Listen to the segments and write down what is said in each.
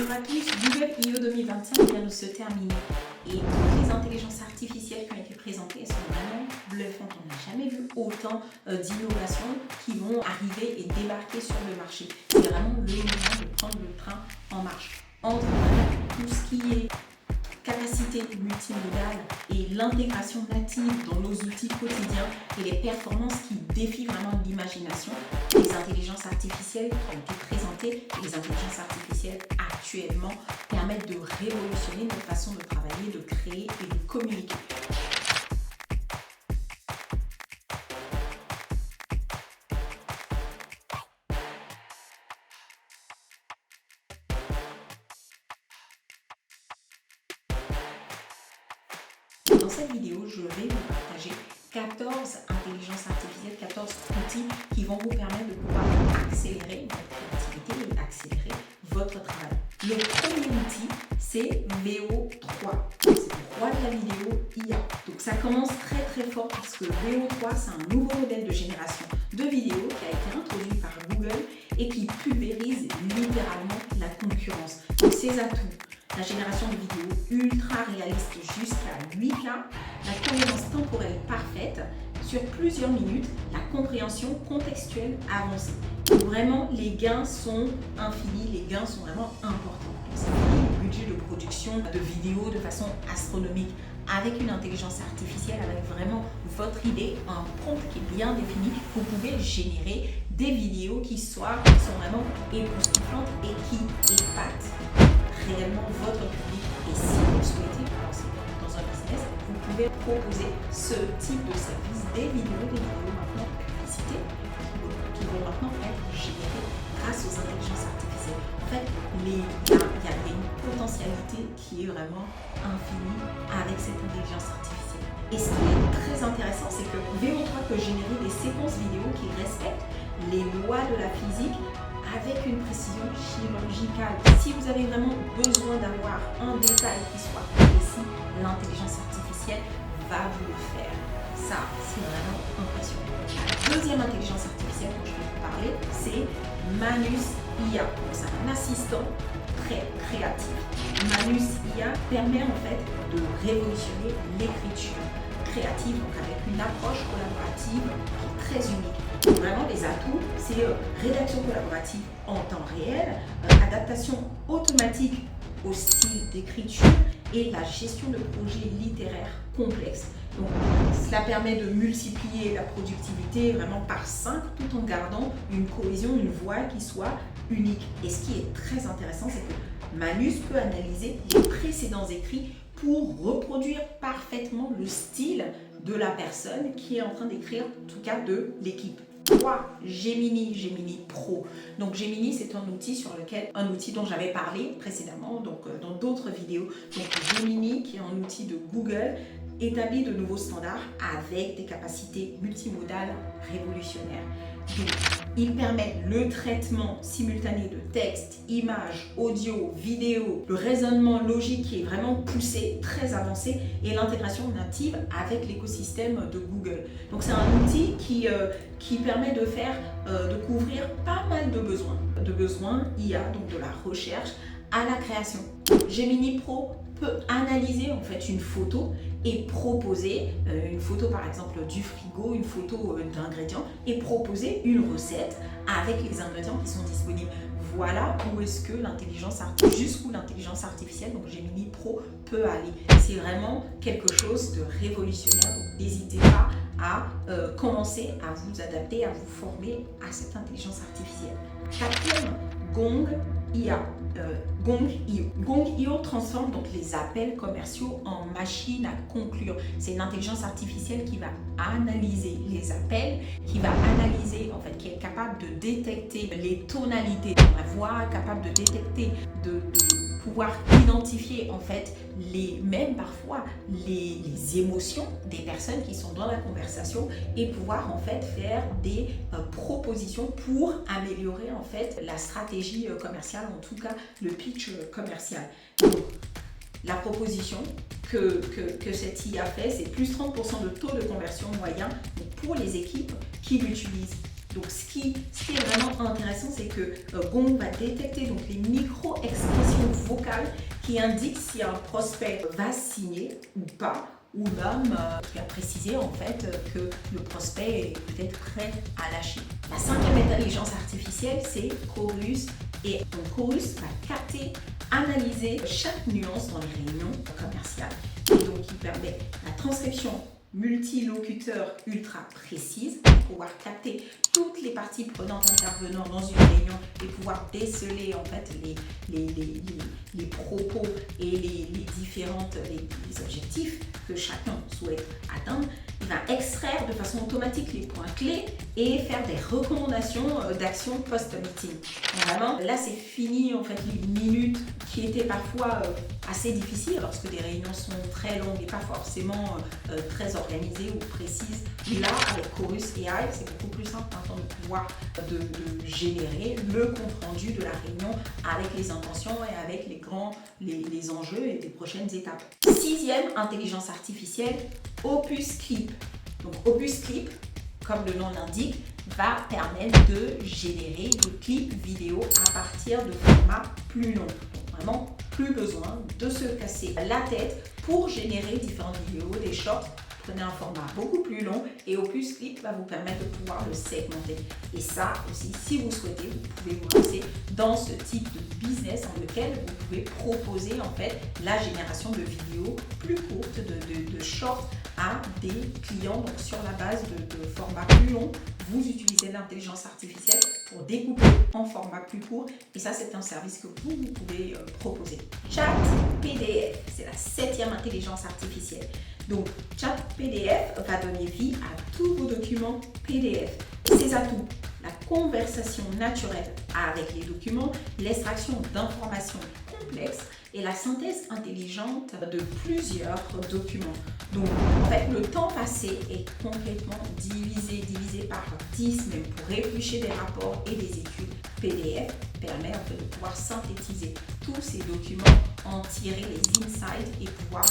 Bonjour à tous, Google I.O. 2025 vient de se terminer et toutes les intelligences artificielles qui ont été présentées sont vraiment bluffantes. On n'a jamais vu autant d'innovations qui vont arriver et débarquer sur le marché. C'est vraiment le moment de prendre le train en marche. Entre tout ce qui est capacité multimodale et l'intégration native dans nos outils quotidiens et les performances qui défient vraiment l'imagination, les intelligences artificielles qui ont été présentées, les intelligences artificielles actuellement permettent de révolutionner notre façon de travailler, de créer et de communiquer. Dans cette vidéo, je vais vous partager 14 intelligences artificielles, 14 outils qui vont vous permettre de pouvoir accélérer votre créativité et accélérer votre travail. Le premier outil, c'est VO3. C'est le roi de la vidéo IA. Donc ça commence très fort parce que VO3, c'est un nouveau modèle de génération de vidéos qui a été introduit par Google et qui pulvérise littéralement la concurrence. Donc ses atouts: la génération de vidéos ultra réaliste jusqu'à 8K, la cohérence temporelle parfaite sur plusieurs minutes, la compréhension contextuelle avancée. Donc vraiment, les gains sont infinis, les gains sont vraiment importants. C'est le budget de production de vidéos de façon astronomique. Avec une intelligence artificielle, avec vraiment votre idée, un prompt qui est bien défini, vous pouvez générer des vidéos qui sont vraiment époustouflantes et qui épatent réellement votre public. Et si vous souhaitez vous lancer dans un business, vous pouvez proposer ce type de service, des vidéos maintenant publicité qui vont maintenant être générées grâce aux intelligences artificielles. En fait, il y a une potentialité qui est vraiment infinie avec cette intelligence artificielle. Et ce qui est très intéressant, c'est que VO3 peut générer des séquences vidéo qui respectent les lois de la physique avec une précision chirurgicale. Si vous avez vraiment besoin d'avoir un détail qui soit précis, l'intelligence artificielle va vous le faire. Ça, c'est vraiment impressionnant. La deuxième intelligence artificielle dont je vais vous parler, c'est Manus IA. C'est un assistant très créatif. Manus IA permet en fait de révolutionner l'écriture créative, donc avec une approche collaborative qui est très unique. Donc vraiment, les atouts, c'est rédaction collaborative en temps réel, adaptation automatique au style d'écriture et la gestion de projets littéraires complexes. Donc, cela permet de multiplier la productivité vraiment par 5 tout en gardant une cohésion, une voix qui soit unique. Et ce qui est très intéressant, c'est que Manus peut analyser les précédents écrits pour reproduire parfaitement le style de la personne qui est en train d'écrire, en tout cas de l'équipe. 3. Gemini Pro. Donc Gemini, c'est un outil dont j'avais parlé précédemment, donc dans d'autres vidéos. Donc Gemini, qui est un outil de Google, établit de nouveaux standards avec des capacités multimodales révolutionnaires. Donc, il permet le traitement simultané de texte, images, audio, vidéo, le raisonnement logique qui est vraiment poussé, très avancé, et l'intégration native avec l'écosystème de Google. Donc c'est un outil qui permet de couvrir pas mal de besoins IA, donc de la recherche à la création. Gemini Pro peut analyser en fait une photo et proposer une photo par exemple du frigo, une photo d'ingrédients et proposer une recette avec les ingrédients qui sont disponibles. Voilà jusqu'où l'intelligence artificielle, donc Gemini Pro, peut aller. C'est vraiment quelque chose de révolutionnaire, donc n'hésitez pas à commencer à vous adapter, à vous former à cette intelligence artificielle. Quatrième, Gong IA. Gong.io transforme donc les appels commerciaux en machines à conclure. C'est une intelligence artificielle qui va analyser les appels, qui est capable de détecter les tonalités de la voix, capable de détecter, de pouvoir identifier en fait même parfois les émotions des personnes qui sont dans la conversation et pouvoir en fait faire des propositions pour améliorer en fait la stratégie commerciale, en tout cas le pitch commercial. Donc, la proposition que cette IA fait, c'est plus 30% de taux de conversion moyen pour les équipes qui l'utilisent. Donc ce qui est vraiment intéressant, c'est que Gong va détecter donc les micro-expressions vocale qui indique si un prospect va signer ou pas, ou même qui a précisé en fait que le prospect est peut-être prêt à lâcher. La cinquième intelligence artificielle, c'est Chorus. Et donc Chorus va capter, analyser chaque nuance dans les réunions commerciales. Et donc il permet la transcription multilocuteur ultra précise pour pouvoir capter toutes les parties prenantes intervenant dans une réunion et pouvoir déceler en fait les propos et les objectifs que chacun souhaite atteindre. Il va extraire de façon automatique les points clés et faire des recommandations d'action post-meeting. Vraiment, là c'est fini en fait les minutes qui étaient parfois assez difficiles lorsque des réunions sont très longues et pas forcément très organisées ou précises. Là, avec Chorus AI, c'est beaucoup plus simple maintenant de pouvoir de générer le compte-rendu de la réunion avec les intentions et avec les enjeux et les prochaines étapes. Sixième intelligence artificielle, Opus Clip. Donc Opus Clip, comme le nom l'indique, va permettre de générer des clips vidéo à partir de formats plus longs. Donc vraiment, plus besoin de se casser la tête pour générer différentes vidéos, des shorts. Prenez un format beaucoup plus long et Opus Clip va vous permettre de pouvoir le segmenter. Et ça aussi, si vous souhaitez, vous pouvez vous lancer dans ce type de business dans lequel vous pouvez proposer en fait la génération de vidéos plus courtes, de shorts à des clients. Donc sur la base de formats plus longs, vous utilisez l'intelligence artificielle pour découper en format plus court. Et ça, c'est un service que vous pouvez proposer. Chat PDF, c'est la septième intelligence artificielle. Donc, Chat PDF va donner vie à tous vos documents PDF. Ses atouts, la conversation naturelle avec les documents, l'extraction d'informations complexes et la synthèse intelligente de plusieurs documents. Donc, en fait, le temps passé est complètement divisé par 10 même pour éplucher des rapports et des études. PDF permet en fait de pouvoir synthétiser tous ces documents, en tirer les insights et pouvoir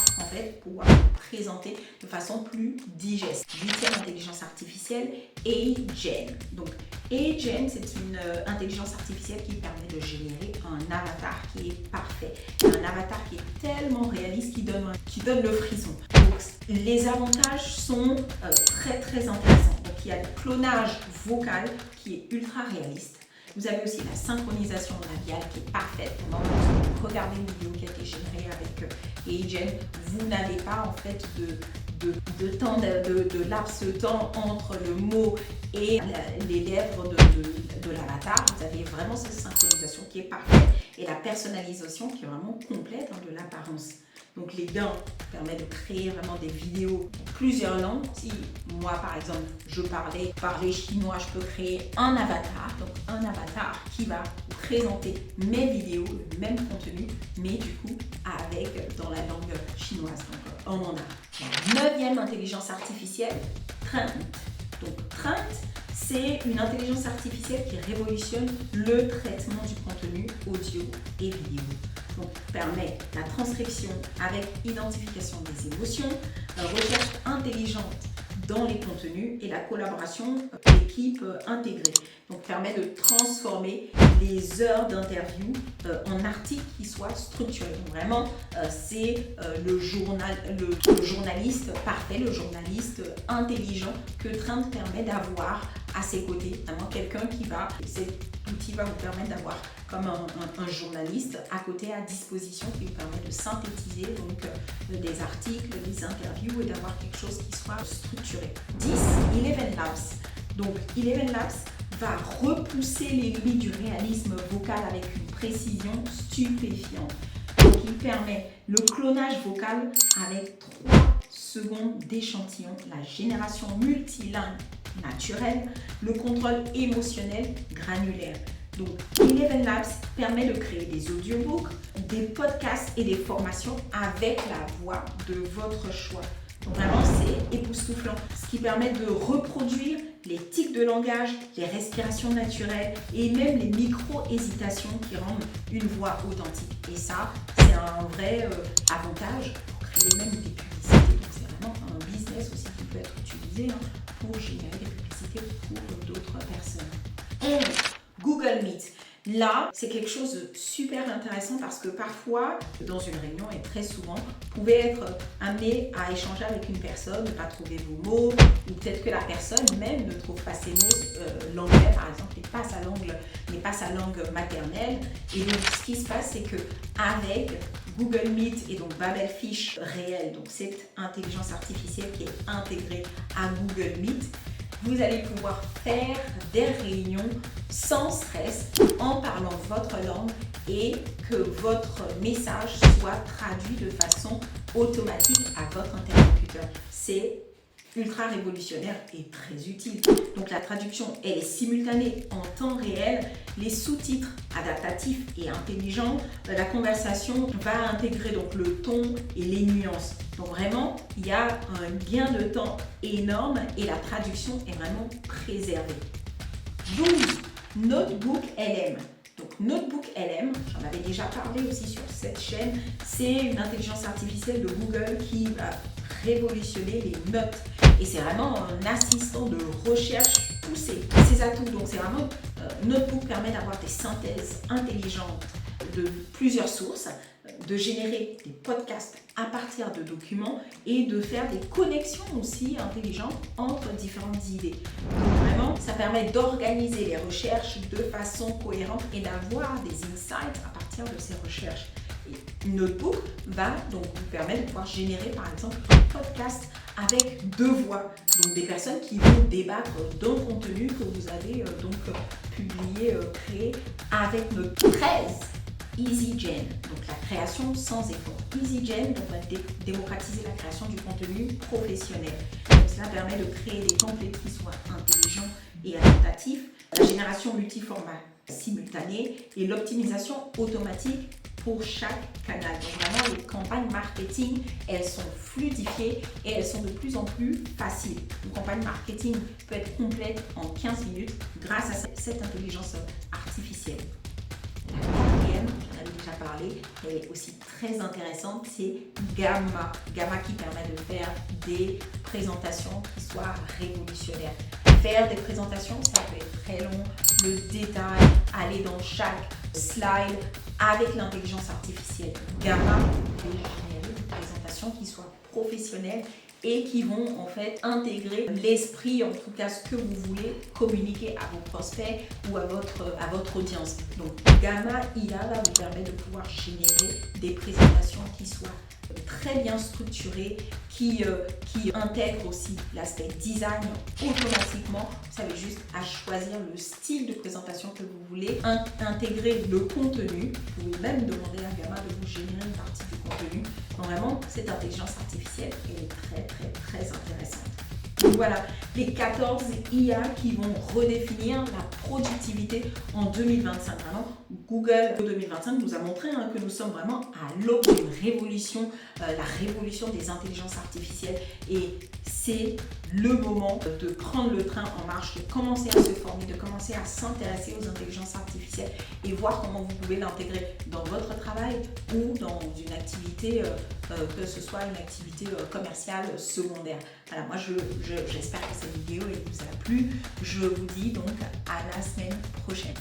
présenter de façon plus digeste. Huitième intelligence artificielle, AGen. Donc AGen, c'est une intelligence artificielle qui permet de générer un avatar qui est parfait. Un avatar qui est tellement réaliste qui donne le frisson. Donc les avantages sont très intéressants. Donc il y a le clonage vocal qui est ultra réaliste. Vous avez aussi la synchronisation labiale qui est parfaite. Pendant que vous regardez une vidéo qui a été générée avec AGen, vous n'avez pas en fait de laps de temps entre le mot et les lèvres de l'avatar. Vous avez vraiment cette synchronisation qui est parfaite et la personnalisation qui est vraiment complète de l'apparence. Donc les gains permettent de créer vraiment des vidéos en plusieurs langues. Si moi par exemple je parlais chinois, je peux créer un avatar. Donc un avatar qui va présenter mes vidéos, le même contenu, mais du coup dans la langue chinoise, donc en mandarin. La neuvième intelligence artificielle, Trent. Donc Trent, c'est une intelligence artificielle qui révolutionne le traitement du contenu audio et vidéo. Donc, permet la transcription avec identification des émotions, recherche intelligente dans les contenus et la collaboration d'équipes intégrée. Donc, permet de transformer les heures d'interview en articles qui soient structurés. Donc, vraiment, c'est le journaliste parfait, le journaliste intelligent que Trent permet d'avoir à ses côtés. Vraiment quelqu'un cet outil va vous permettre d'avoir comme un journaliste à côté à disposition qui vous permet de synthétiser donc des articles, des interviews et d'avoir quelque chose qui soit structuré. 10. Eleven Labs. Donc Eleven Labs va repousser les limites du réalisme vocal avec une précision stupéfiante. Donc il permet le clonage vocal avec 3 secondes d'échantillon, la génération multilingue naturelle, le contrôle émotionnel granulaire. Donc, Eleven Labs permet de créer des audiobooks, des podcasts et des formations avec la voix de votre choix. Donc vraiment, c'est époustouflant. Ce qui permet de reproduire les tics de langage, les respirations naturelles et même les micro-hésitations qui rendent une voix authentique. Et ça, c'est un vrai avantage pour créer même des publicités. Donc c'est vraiment un business aussi qui peut être utilisé pour générer des publicités pour d'autres personnes. Et Google Meet. Là, c'est quelque chose de super intéressant parce que parfois, dans une réunion et très souvent, vous pouvez être amené à échanger avec une personne, ne pas trouver vos mots, ou peut-être que la personne même ne trouve pas ses mots. L'anglais, par exemple, n'est pas sa langue maternelle. Et donc, ce qui se passe, c'est que avec Google Meet et donc Babelfish réel, donc cette intelligence artificielle qui est intégrée à Google Meet, vous allez pouvoir faire des réunions sans stress en parlant votre langue et que votre message soit traduit de façon automatique à votre interlocuteur. C'est ultra révolutionnaire et très utile. Donc la traduction, elle est simultanée en temps réel, les sous-titres adaptatifs et intelligents, la conversation va intégrer donc le ton et les nuances. Donc vraiment, il y a un gain de temps énorme et la traduction est vraiment préservée. 12. Notebook LM. Donc Notebook LM, j'en avais déjà parlé aussi sur cette chaîne, c'est une intelligence artificielle de Google qui va révolutionner les notes. Et c'est vraiment un assistant de recherche poussé. Ses atouts, donc c'est vraiment, Notebook permet d'avoir des synthèses intelligentes de plusieurs sources, de générer des podcasts à partir de documents et de faire des connexions aussi intelligentes entre différentes idées. Donc vraiment, ça permet d'organiser les recherches de façon cohérente et d'avoir des insights à partir de ces recherches. Et Notebook va donc vous permettre de pouvoir générer par exemple un podcast avec 2 voix, donc des personnes qui vont débattre d'un contenu que vous avez donc publié, créé avec notre 13. EasyGen, donc la création sans effort. EasyGen va démocratiser la création du contenu professionnel. Donc cela permet de créer des templates qui soient intelligents et adaptatifs, la génération multiformat simultanée et l'optimisation automatique pour chaque canal. Donc vraiment, les campagnes marketing, elles sont fluidifiées et elles sont de plus en plus faciles. Une campagne marketing peut être complète en 15 minutes grâce à cette intelligence artificielle. La quatrième, j'en avais déjà parlé, elle est aussi très intéressante, c'est Gamma. Gamma qui permet de faire des présentations qui soient révolutionnaires. Faire des présentations, ça peut être très long, le détail, aller dans chaque slide avec l'intelligence artificielle. Gamma peut générer des présentations qui soient professionnelles et qui vont en fait intégrer l'esprit, en tout cas ce que vous voulez communiquer à vos prospects ou à votre audience. Donc Gamma IA va vous permettre de pouvoir générer des présentations qui soient très bien structurées, qui intègrent aussi l'aspect design automatiquement. Vous avez juste à choisir le style de présentation que vous voulez, intégrer le contenu. Vous pouvez même demander à Gamma de vous générer une partie du contenu. Donc vraiment, cette intelligence artificielle est très intéressante. Donc voilà, les 14 IA qui vont redéfinir la productivité en 2025. Vraiment, Google 2025 nous a montré que nous sommes vraiment à l'aube d'une révolution, la révolution des intelligences artificielles. Et c'est le moment de prendre le train en marche, de commencer à se former, de commencer à s'intéresser aux intelligences artificielles et voir comment vous pouvez l'intégrer dans votre travail ou dans une activité, que ce soit une activité commerciale secondaire. Voilà, moi j'espère que cette vidéo vous a plu. Je vous dis donc à la semaine prochaine.